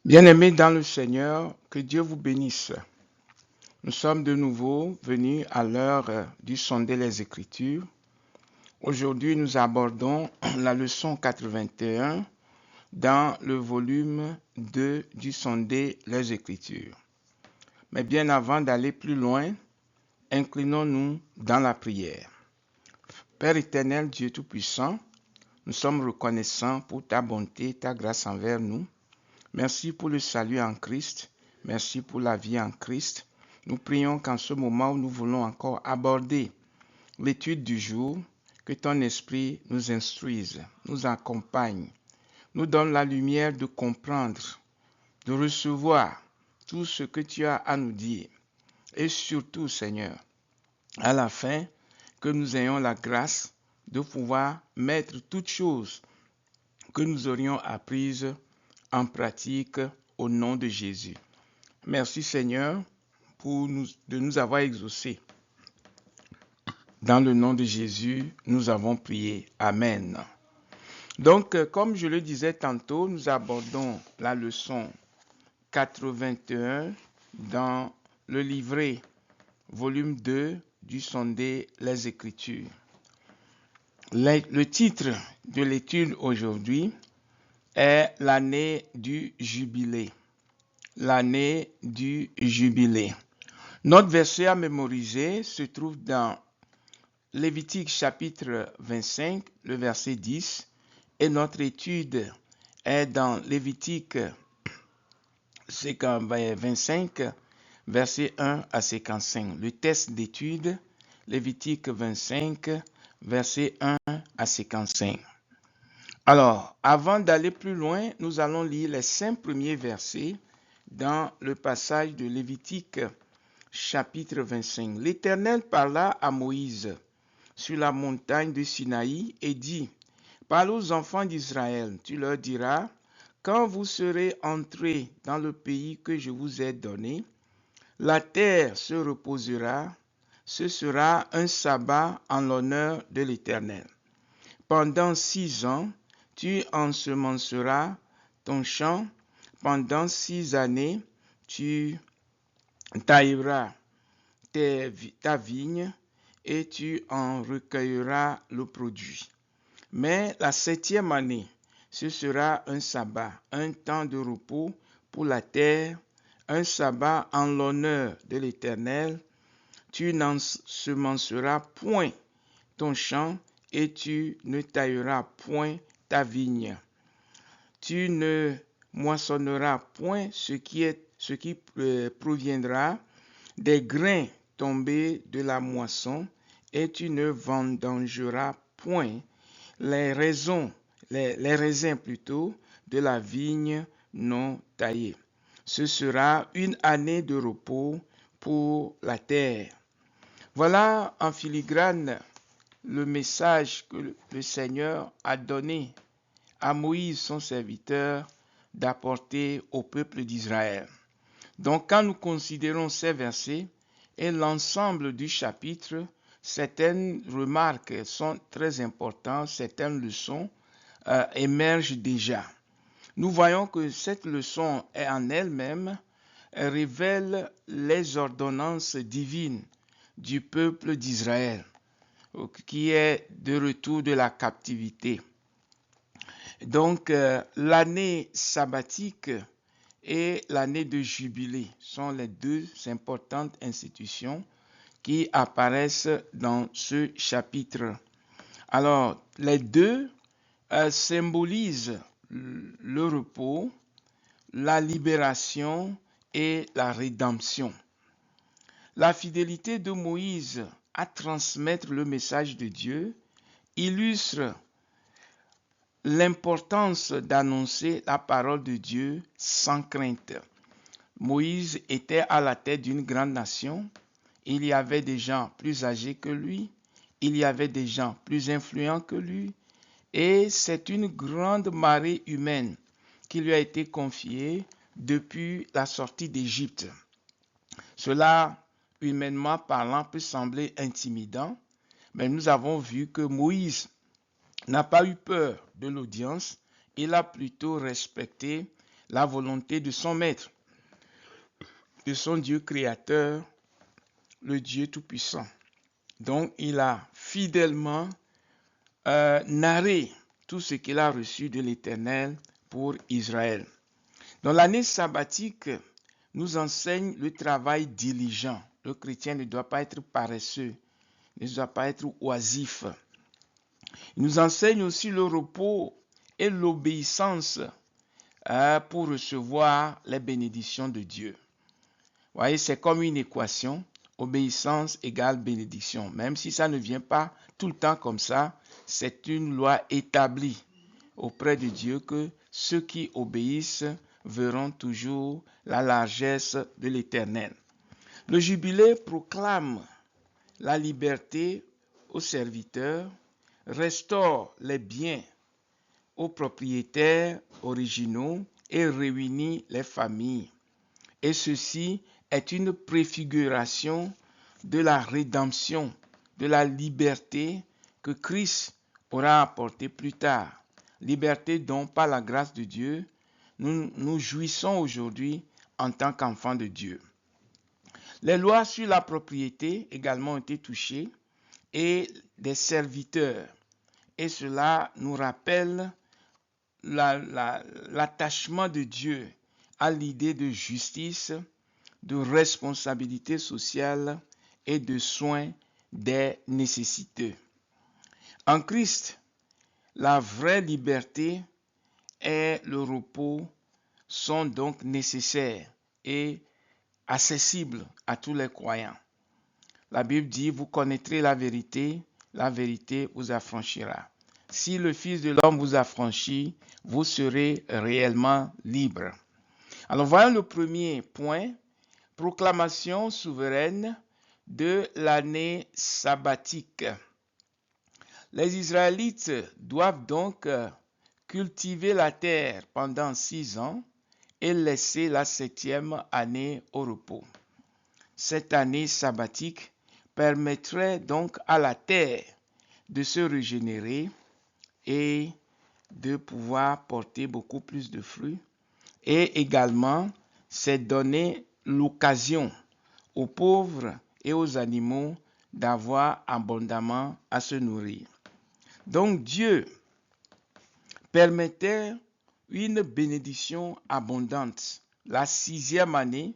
Bien-aimés dans le Seigneur, que Dieu vous bénisse. Nous sommes de nouveau venus à l'heure du sonder les Écritures. Aujourd'hui, nous abordons la leçon 81 dans le volume 2 du sonder les Écritures. Mais bien avant d'aller plus loin, inclinons-nous dans la prière. Père éternel, Dieu Tout-Puissant, nous sommes reconnaissants pour ta bonté, ta grâce envers nous. Merci pour le salut en Christ. Merci pour la vie en Christ. Nous prions qu'en ce moment où nous voulons encore aborder l'étude du jour, que ton esprit nous instruise, nous accompagne, nous donne la lumière de comprendre, de recevoir tout ce que tu as à nous dire. Et surtout, Seigneur, à la fin, que nous ayons la grâce de pouvoir mettre toutes choses que nous aurions apprises en pratique au nom de Jésus. Merci Seigneur de nous avoir exaucés. Dans le nom de Jésus, nous avons prié. Amen. Donc, comme je le disais tantôt, nous abordons la leçon 81 dans le livret, volume 2 du sondé Les Écritures. Le titre de l'étude aujourd'hui est l'année du jubilé. L'année du jubilé. Notre verset à mémoriser se trouve dans Lévitique chapitre 25, le verset 10, et notre étude est dans Lévitique 25, verset 1 à 55. Le texte d'étude, Lévitique 25, verset 1 à 55. Alors, avant d'aller plus loin, nous allons lire les 5 premiers versets dans le passage de Lévitique chapitre 25. L'Éternel parla à Moïse sur la montagne de Sinaï et dit, « Parle aux enfants d'Israël, tu leur diras, quand vous serez entrés dans le pays que je vous ai donné, la terre se reposera, ce sera un sabbat en l'honneur de l'Éternel. Pendant 6 ans, tu ensemenceras ton champ, pendant 6 années, tu tailleras ta vigne et tu en recueilleras le produit. Mais la 7e année, ce sera un sabbat, un temps de repos pour la terre, un sabbat en l'honneur de l'Éternel. Tu n'ensemenceras point ton champ et tu ne tailleras point ta vigne. Tu ne moissonneras point ce qui proviendra des grains tombés de la moisson, et tu ne vendangeras point les raisins de la vigne non taillée. Ce sera une année de repos pour la terre. Voilà en filigrane le message que le Seigneur a donné à Moïse, son serviteur, d'apporter au peuple d'Israël. Donc, quand nous considérons ces versets et l'ensemble du chapitre, certaines remarques sont très importantes, certaines leçons émergent déjà. Nous voyons que cette leçon en elle-même révèle les ordonnances divines du peuple d'Israël, qui est de retour de la captivité. Donc, l'année sabbatique et l'année de jubilé sont les deux importantes institutions qui apparaissent dans ce chapitre. Alors, les deux symbolisent le repos, la libération et la rédemption. La fidélité de Moïse à transmettre le message de Dieu illustre l'importance d'annoncer la parole de Dieu sans crainte. Moïse était à la tête d'une grande nation. Il y avait des gens plus âgés que lui. Il y avait des gens plus influents que lui. Et c'est une grande marée humaine qui lui a été confiée depuis la sortie d'Égypte. Cela, humainement parlant, peut sembler intimidant, mais nous avons vu que Moïse n'a pas eu peur de l'audience, il a plutôt respecté la volonté de son maître, de son Dieu créateur, le Dieu tout-puissant. Donc, il a fidèlement narré tout ce qu'il a reçu de l'Éternel pour Israël. Dans l'année sabbatique, nous enseigne le travail diligent. Le chrétien ne doit pas être paresseux, ne doit pas être oisif. Il nous enseigne aussi le repos et l'obéissance pour recevoir les bénédictions de Dieu. Vous voyez, c'est comme une équation. Obéissance égale bénédiction. Même si ça ne vient pas tout le temps comme ça, c'est une loi établie auprès de Dieu que ceux qui obéissent verront toujours la largesse de l'Éternel. Le jubilé proclame la liberté aux serviteurs, restaure les biens aux propriétaires originaux et réunit les familles. Et ceci est une préfiguration de la rédemption, de la liberté que Christ aura apportée plus tard. Liberté dont, par la grâce de Dieu, nous jouissons aujourd'hui en tant qu'enfants de Dieu. Les lois sur la propriété également ont été touchées et des serviteurs. Et cela nous rappelle l'attachement de Dieu à l'idée de justice, de responsabilité sociale et de soins des nécessiteux. En Christ, la vraie liberté et le repos sont donc nécessaires et accessibles à tous les croyants. La Bible dit, vous connaîtrez la vérité vous affranchira. Si le Fils de l'homme vous affranchit, vous serez réellement libre. Alors voyons le premier point, proclamation souveraine de l'année sabbatique. Les Israélites doivent donc cultiver la terre pendant 6 ans et laisser la 7e année au repos. Cette année sabbatique permettrait donc à la terre de se régénérer et de pouvoir porter beaucoup plus de fruits. Et également, c'est donner l'occasion aux pauvres et aux animaux d'avoir abondamment à se nourrir. Donc Dieu permettait une bénédiction abondante la 6e année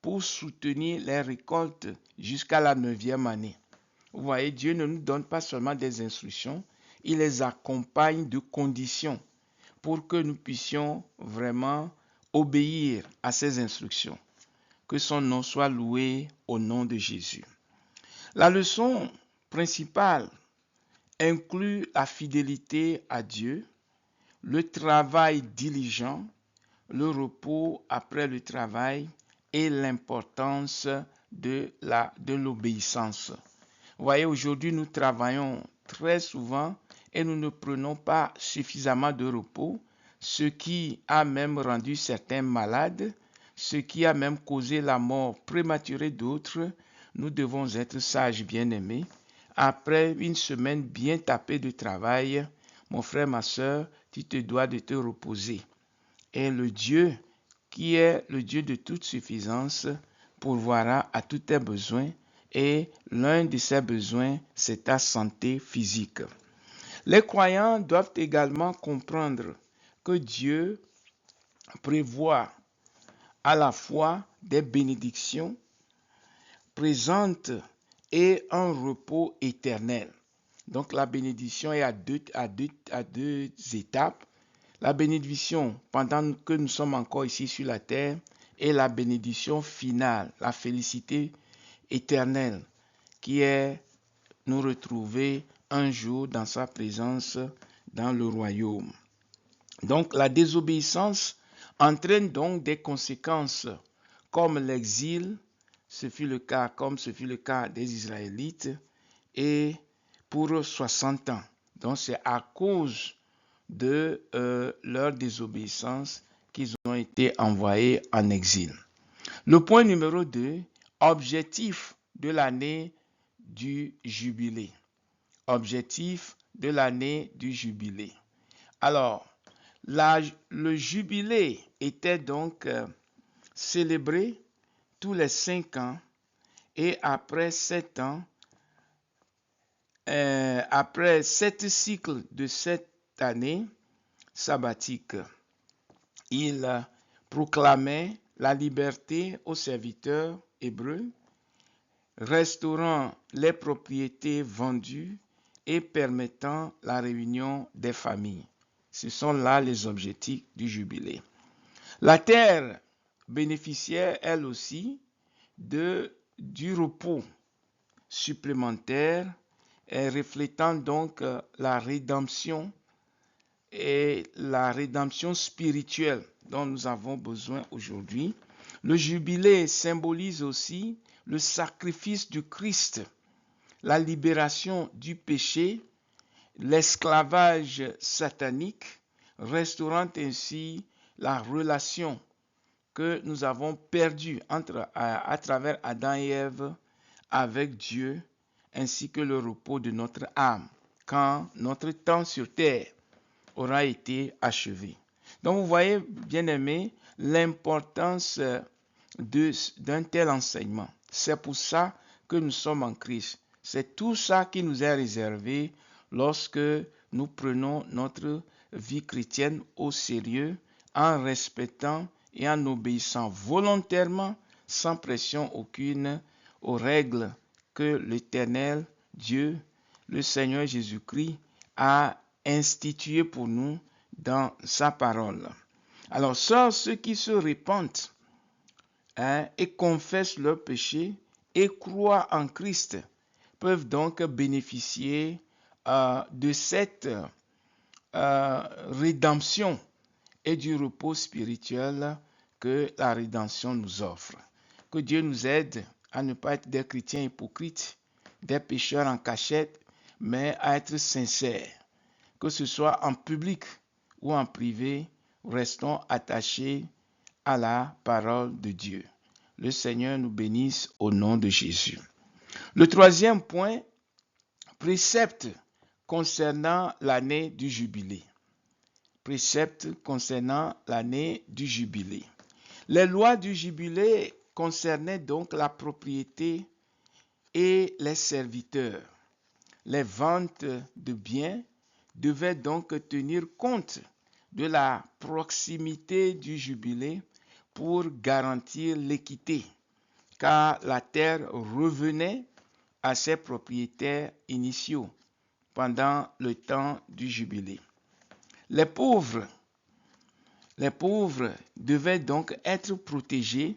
pour soutenir les récoltes jusqu'à la 9e année. Vous voyez, Dieu ne nous donne pas seulement des instructions, il les accompagne de conditions pour que nous puissions vraiment obéir à ces instructions. Que son nom soit loué au nom de Jésus. La leçon principale inclut la fidélité à Dieu, le travail diligent, le repos après le travail et l'importance de l'obéissance. Vous voyez, aujourd'hui, nous travaillons très souvent et nous ne prenons pas suffisamment de repos, ce qui a même rendu certains malades, ce qui a même causé la mort prématurée d'autres. Nous devons être sages, bien-aimés. Après une semaine bien tapée de travail, mon frère, ma soeur, tu te dois de te reposer. Et le Dieu, qui est le Dieu de toute suffisance, pourvoira à tous tes besoins. Et l'un de ces besoins, c'est ta santé physique. Les croyants doivent également comprendre que Dieu prévoit à la fois des bénédictions présentes et un repos éternel. Donc la bénédiction est à deux étapes. La bénédiction pendant que nous sommes encore ici sur la terre et la bénédiction finale, la félicité éternelle qui est nous retrouver un jour dans sa présence dans le royaume. Donc la désobéissance entraîne donc des conséquences comme l'exil, ce fut le cas des Israélites, et pour 60 ans. Donc c'est à cause de leur désobéissance qu'ils ont été envoyés en exil. Le point numéro 2, objectif de l'année du jubilé. Objectif de l'année du jubilé. Alors, Le jubilé était donc célébré tous les 5 ans et après 7 ans, après 7 cycles de cette année sabbatique, il proclamait la liberté aux serviteurs hébreux, restaurant les propriétés vendues et permettant la réunion des familles. Ce sont là les objectifs du jubilé. La terre bénéficiait elle aussi du repos supplémentaire et reflétant donc la rédemption et la rédemption spirituelle dont nous avons besoin aujourd'hui. Le jubilé symbolise aussi le sacrifice du Christ, la libération du péché, l'esclavage satanique, restaurant ainsi la relation que nous avons perdue à travers Adam et Ève avec Dieu, ainsi que le repos de notre âme, quand notre temps sur terre aura été achevé. Donc vous voyez, bien-aimés, l'importance d'un tel enseignement. C'est pour ça que nous sommes en Christ. C'est tout ça qui nous est réservé lorsque nous prenons notre vie chrétienne au sérieux, en respectant et en obéissant volontairement, sans pression aucune, aux règles que l'Éternel Dieu, le Seigneur Jésus-Christ, a instituées pour nous dans sa parole. Alors, ceux qui se répandent et confessent leurs péchés et croient en Christ peuvent donc bénéficier de cette rédemption et du repos spirituel que la rédemption nous offre. Que Dieu nous aide à ne pas être des chrétiens hypocrites, des pécheurs en cachette, mais à être sincères. Que ce soit en public ou en privé, restons attachés à la parole de Dieu. Le Seigneur nous bénisse au nom de Jésus. Le troisième point, précepte concernant l'année du jubilé. Précepte concernant l'année du jubilé. Les lois du jubilé concernaient donc la propriété et les serviteurs. Les ventes de biens devaient donc tenir compte de la proximité du jubilé pour garantir l'équité, car la terre revenait à ses propriétaires initiaux pendant le temps du jubilé. Les pauvres devaient donc être protégés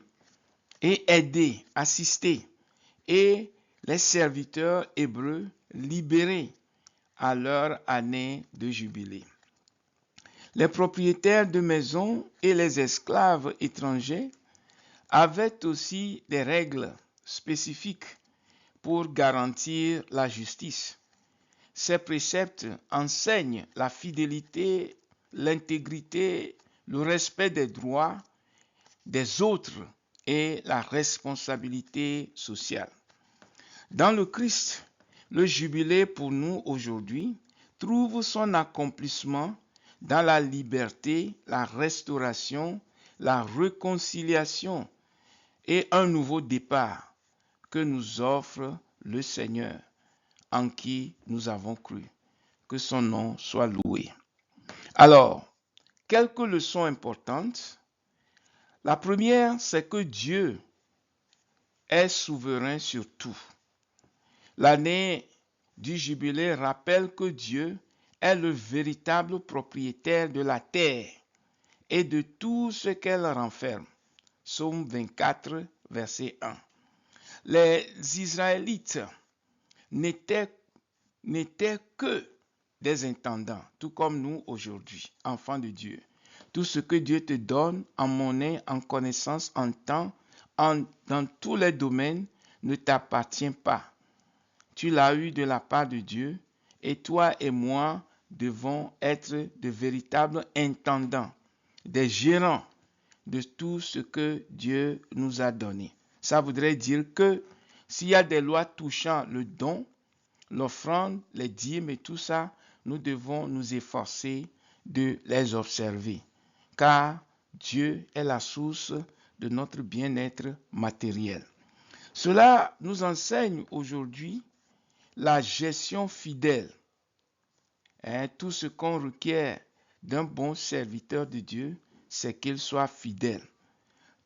et aidés, assistés, et les serviteurs hébreux libérés à leur année de jubilé. Les propriétaires de maisons et les esclaves étrangers avaient aussi des règles spécifiques pour garantir la justice. Ces préceptes enseignent la fidélité, l'intégrité, le respect des droits des autres et la responsabilité sociale. Dans le Christ, le jubilé pour nous aujourd'hui trouve son accomplissement dans la liberté, la restauration, la réconciliation et un nouveau départ que nous offre le Seigneur en qui nous avons cru. Que son nom soit loué. Alors, quelques leçons importantes. La première, c'est que Dieu est souverain sur tout. L'année du jubilé rappelle que Dieu est le véritable propriétaire de la terre et de tout ce qu'elle renferme. Psaume 24, verset 1. Les Israélites n'étaient que des intendants, tout comme nous aujourd'hui, enfants de Dieu. Tout ce que Dieu te donne en monnaie, en connaissance, en temps, dans tous les domaines, ne t'appartient pas. Tu l'as eu de la part de Dieu et toi et moi devons être de véritables intendants, des gérants de tout ce que Dieu nous a donné. Ça voudrait dire que s'il y a des lois touchant le don, l'offrande, les dîmes et tout ça, nous devons nous efforcer de les observer, car Dieu est la source de notre bien-être matériel. Cela nous enseigne aujourd'hui la gestion fidèle. Tout ce qu'on requiert d'un bon serviteur de Dieu, c'est qu'il soit fidèle.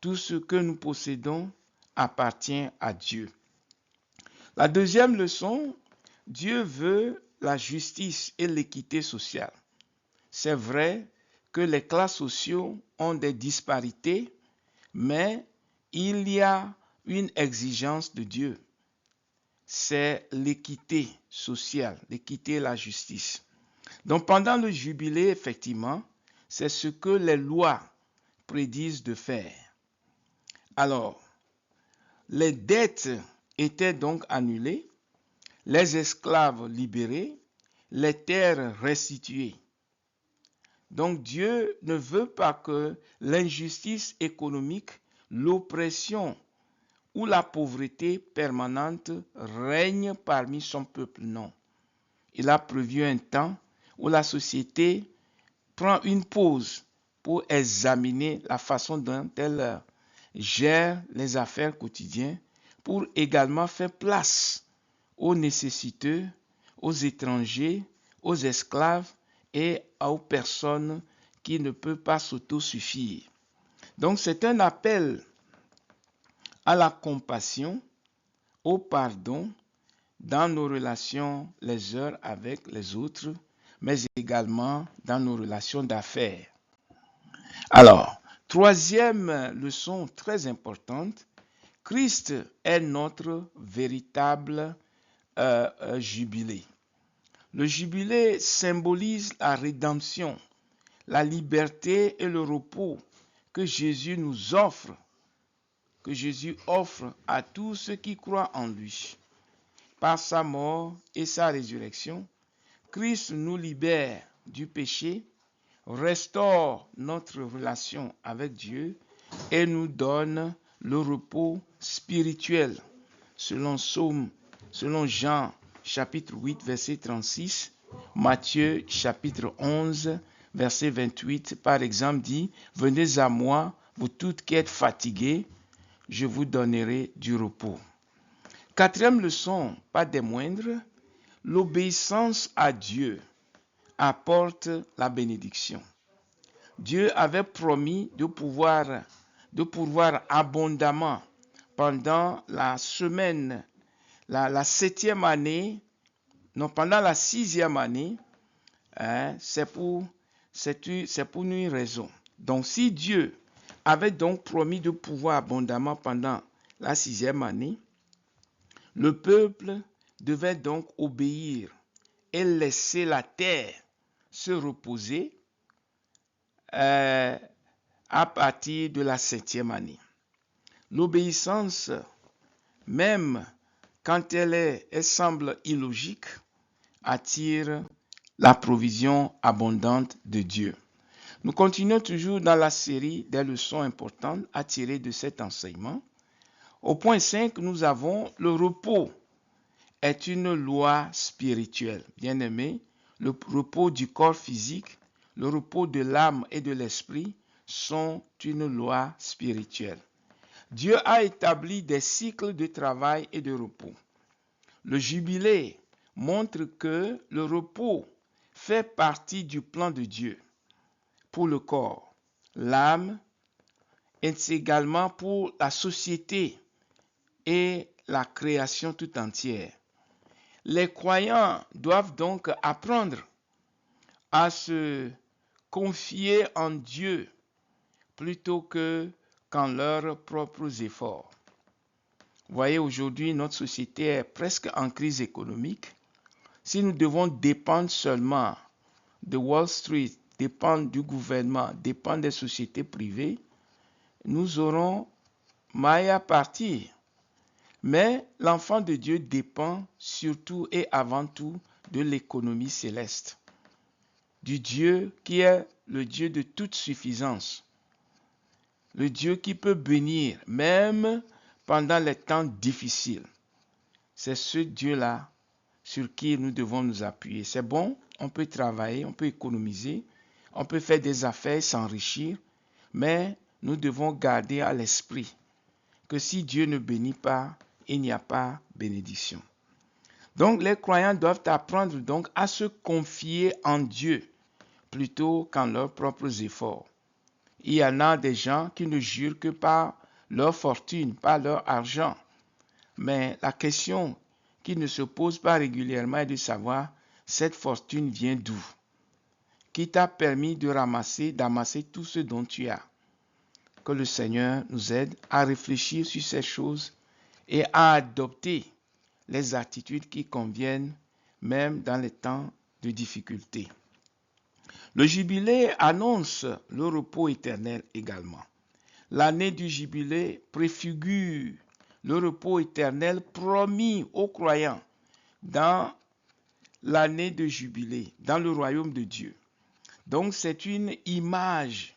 Tout ce que nous possédons appartient à Dieu. La deuxième leçon, Dieu veut la justice et l'équité sociale. C'est vrai que les classes sociales ont des disparités, mais il y a une exigence de Dieu. C'est l'équité sociale, l'équité et la justice. Donc pendant le jubilé, effectivement, c'est ce que les lois prédisent de faire. Alors, les dettes étaient donc annulées, les esclaves libérés, les terres restituées. Donc Dieu ne veut pas que l'injustice économique, l'oppression ou la pauvreté permanente règne parmi son peuple, non. Il a prévu un temps où la société prend une pause pour examiner la façon dont elle gère les affaires quotidiennes, pour également faire place aux nécessiteux, aux étrangers, aux esclaves et aux personnes qui ne peuvent pas s'autosuffire. Donc c'est un appel à la compassion, au pardon dans nos relations les uns avec les autres, mais également dans nos relations d'affaires. Alors, troisième leçon très importante, Christ est notre véritable jubilé. Le jubilé symbolise la rédemption, la liberté et le repos que Jésus nous offre, que Jésus offre à tous ceux qui croient en lui. Par sa mort et sa résurrection, Christ nous libère du péché, restaure notre relation avec Dieu et nous donne le repos spirituel. Selon Jean chapitre 8 verset 36, Matthieu chapitre 11 verset 28 par exemple dit « Venez à moi, vous toutes qui êtes fatigués, je vous donnerai du repos. » Quatrième leçon, pas des moindres, l'obéissance à Dieu apporte la bénédiction. Dieu avait promis de pourvoir abondamment pendant la semaine, la septième année, non, pendant la sixième année, c'est pour une raison. Donc si Dieu avait donc promis de pouvoir abondamment pendant la sixième année, le peuple devait donc obéir et laisser la terre se reposer à partir de la septième année. L'obéissance, même quand elle semble illogique, attire la provision abondante de Dieu. Nous continuons toujours dans la série des leçons importantes à tirer de cet enseignement. Au point 5, nous avons le repos est une loi spirituelle. Bien-aimés, le repos du corps physique, le repos de l'âme et de l'esprit sont une loi spirituelle. Dieu a établi des cycles de travail et de repos. Le jubilé montre que le repos fait partie du plan de Dieu pour le corps, l'âme et également pour la société et la création tout entière. Les croyants doivent donc apprendre à se confier en Dieu plutôt qu'en leurs propres efforts. Vous voyez, aujourd'hui, notre société est presque en crise économique. Si nous devons dépendre seulement de Wall Street, dépendre du gouvernement, dépendre des sociétés privées, nous aurons maille à partir. Mais l'enfant de Dieu dépend surtout et avant tout de l'économie céleste, du Dieu qui est le Dieu de toute suffisance, le Dieu qui peut bénir même pendant les temps difficiles. C'est ce Dieu-là sur qui nous devons nous appuyer. C'est bon, on peut travailler, on peut économiser, On peut faire des affaires et s'enrichir, mais nous devons garder à l'esprit que si Dieu ne bénit pas, il n'y a pas bénédiction. Donc les croyants doivent apprendre donc à se confier en Dieu plutôt qu'en leurs propres efforts. Il y en a des gens qui ne jurent que par leur fortune, par leur argent. Mais la question qui ne se pose pas régulièrement est de savoir cette fortune vient d'où? Qui t'a permis d'amasser tout ce dont tu as? Que le Seigneur nous aide à réfléchir sur ces choses et à adopter les attitudes qui conviennent même dans les temps de difficulté. Le jubilé annonce le repos éternel également. L'année du jubilé préfigure le repos éternel promis aux croyants dans l'année de jubilé, dans le royaume de Dieu. Donc c'est une image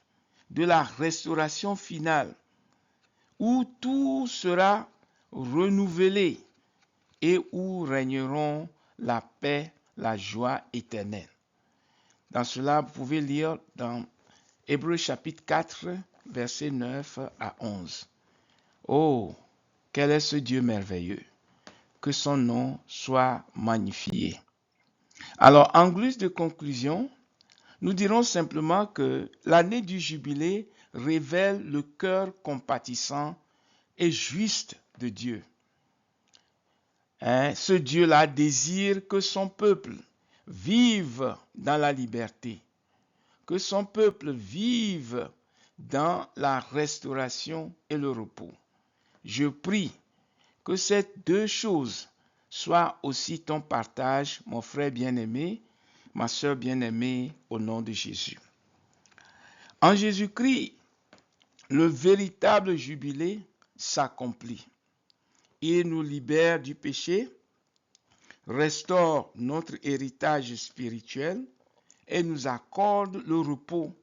de la restauration finale où tout sera renouvelé et où régneront la paix, la joie éternelle. Dans cela, vous pouvez lire dans Hébreux chapitre 4, versets 9 à 11. Oh, quel est ce Dieu merveilleux! Que son nom soit magnifié. Alors, en guise de conclusion, nous dirons simplement que l'année du jubilé révèle le cœur compatissant et juste de Dieu. Ce Dieu-là désire que son peuple vive dans la liberté, que son peuple vive dans la restauration et le repos. Je prie que ces deux choses soient aussi ton partage, mon frère bien-aimé, ma sœur bien-aimée, au nom de Jésus. En Jésus-Christ, le véritable jubilé s'accomplit. Il nous libère du péché, restaure notre héritage spirituel et nous accorde le repos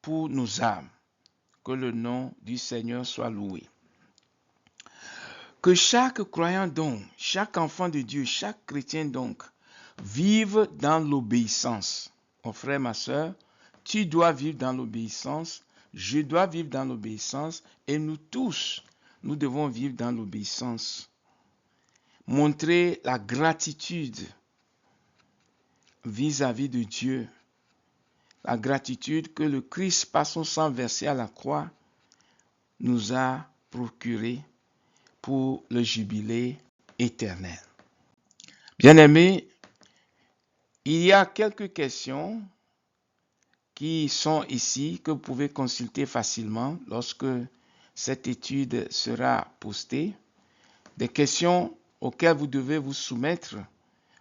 pour nos âmes. Que le nom du Seigneur soit loué. Que chaque croyant donc, chaque enfant de Dieu, chaque chrétien donc, vive dans l'obéissance. Mon frère, ma soeur, tu dois vivre dans l'obéissance, je dois vivre dans l'obéissance et nous tous, nous devons vivre dans l'obéissance. Montrer la gratitude vis-à-vis de Dieu. La gratitude que le Christ, par son sang versé à la croix, nous a procuré pour le jubilé éternel. Bien-aimés, il y a quelques questions qui sont ici, que vous pouvez consulter facilement lorsque cette étude sera postée. Des questions auxquelles vous devez vous soumettre,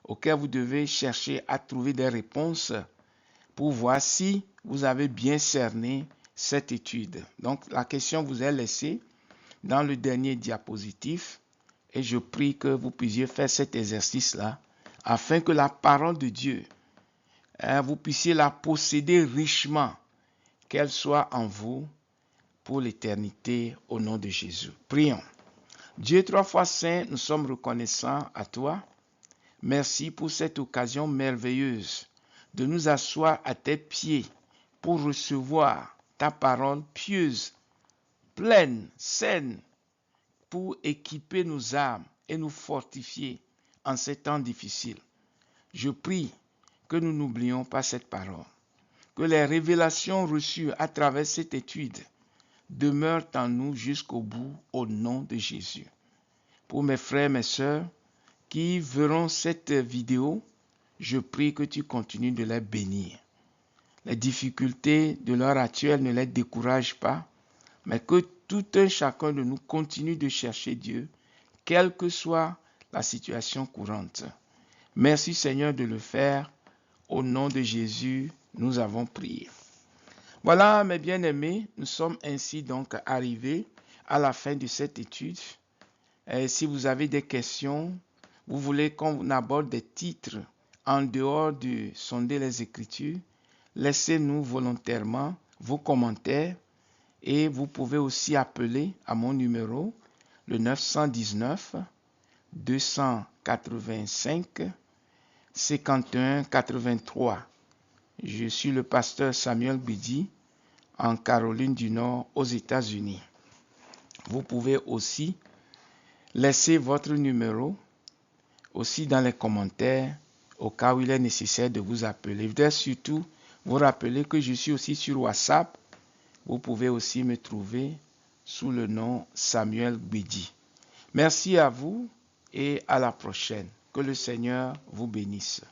auxquelles vous devez chercher à trouver des réponses pour voir si vous avez bien cerné cette étude. Donc, la question vous est laissée dans le dernier diapositive et je prie que vous puissiez faire cet exercice-là afin que la parole de Dieu, vous puissiez la posséder richement, qu'elle soit en vous pour l'éternité au nom de Jésus. Prions. Dieu trois fois saint, nous sommes reconnaissants à toi. Merci pour cette occasion merveilleuse de nous asseoir à tes pieds pour recevoir ta parole pieuse, pleine, saine, pour équiper nos âmes et nous fortifier en ces temps difficiles. Je prie que nous n'oublions pas cette parole, que les révélations reçues à travers cette étude demeurent en nous jusqu'au bout au nom de Jésus. Pour mes frères et mes sœurs qui verront cette vidéo, je prie que tu continues de les bénir. Les difficultés de l'heure actuelle ne les découragent pas, mais que tout un chacun de nous continue de chercher Dieu, quelle que soit la situation courante. Merci Seigneur de le faire. Au nom de Jésus, nous avons prié. Voilà, mes bien-aimés, nous sommes ainsi donc arrivés à la fin de cette étude. Et si vous avez des questions, vous voulez qu'on aborde des titres en dehors de sonder les Écritures, laissez-nous volontairement vos commentaires et vous pouvez aussi appeler à mon numéro le 919 285 51 83. Je suis le pasteur Samuel Bidi en Caroline du Nord aux États-Unis. Vous pouvez aussi laisser votre numéro aussi dans les commentaires au cas où il est nécessaire de vous appeler. Je voudrais surtout vous rappeler que je suis aussi sur WhatsApp. Vous pouvez aussi me trouver sous le nom Samuel Bidi. Merci à vous et à la prochaine. Que le Seigneur vous bénisse.